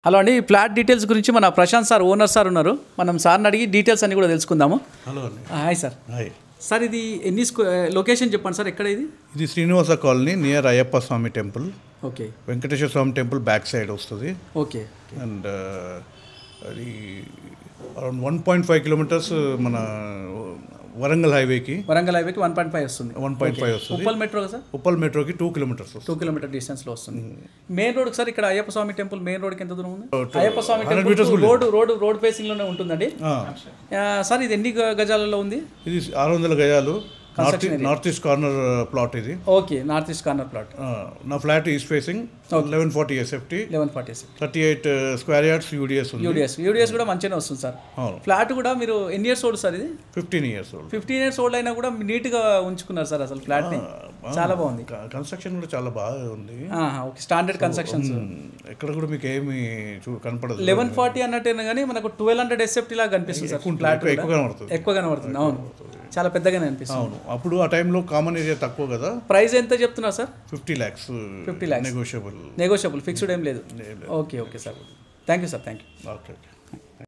Hello అండి, ఈ flat details గురించి మన ప్రశాంత్ సార్ ఓనర్ సార్ ఉన్నారు. మనం సార్ని అడిగి డీటెయిల్స్ అన్ని కూడా తెలుసుకుందాము. హలో అండి. Hi sir. హాయ్ సార్, ఇది ఎన్ని లొకేషన్ చెప్పండి సార్, ఎక్కడ ఇది? ఇది Srinivasa colony near Ayyappa Swamy temple, okay. Venkateswara Swamy temple back side వస్తుంది. ఓకే. అండ్ అది అరౌండ్ 1.5 కిలోమీటర్స్ మన వరంగల్ హైవేకి 1.5 వస్తుంది. 1.5 వస్తుంది. Uppal metro sir? ఉప్పల్ మెట్రోకి 2 కిలోమీటర్స్ వస్తుంది. 2 కిలోమీటర్ డిస్టెన్స్లో వస్తుంది. మెయిన్ రోడ్ సార్, ఇక్కడ అయ్యప్ప స్వామి టెంపుల్ మెయిన్ రోడ్కి ఎంత దూరం ఉంది? అయ్యప్ప స్వామి టెంపుల్ రోడ్ ఫేసింగ్లోనే ఉంటుందండి. సార్, ఇది ఎన్ని గజాలలో ఉంది? ఇది 600 గజాలు. నార్త్ ఈస్ట్ కార్నర్ ప్లాట్ ఇది. ఓకే, నార్త్ ఈస్ట్ కార్నర్ ప్లాట్. నా flat east facing 1140 SFT, 38 square yards UDS ఉంది. యూడిఎస్ కూడా మంచిగానే వస్తుంది సార్. ఫ్లాట్ కూడా మీరు ఎన్ని ఇయర్స్ ఓల్డ్ సార్ ఇది? 15 ఇయర్స్ ఓల్డ్. 15 ఇయర్స్ ఓల్డ్ అయినా కూడా నీట్గా ఉంచుకున్నారు సార్ అసలు ఫ్లాట్ని. చాలా బాగుంది. కన్స్ట్రక్షన్ కూడా చాలా బాగా ఉంది. Okay, standard constructions. ఎక్కడ కూడా మీకు ఏమి కనపడదు. 1140 అన్నట్టేనా కానీ మనకు 1200 SFT లాగా కనిపిస్తుంది సార్. ఫ్లాట్ ఎక్కువ కనబడుతుంది. అవును, చాలా పెద్దగానే అనిపిస్తుంది. అవును, అప్పుడు ఆ టైంలో కామన్ ఏరియా తక్కువ కదా. ప్రైస్ ఎంత చెప్తున్నారు సార్? 50 lakhs. నెగోషియబుల్. ఫిక్స్డ్ ఏం లేదు. Okay sir. Thank you sir. Okay.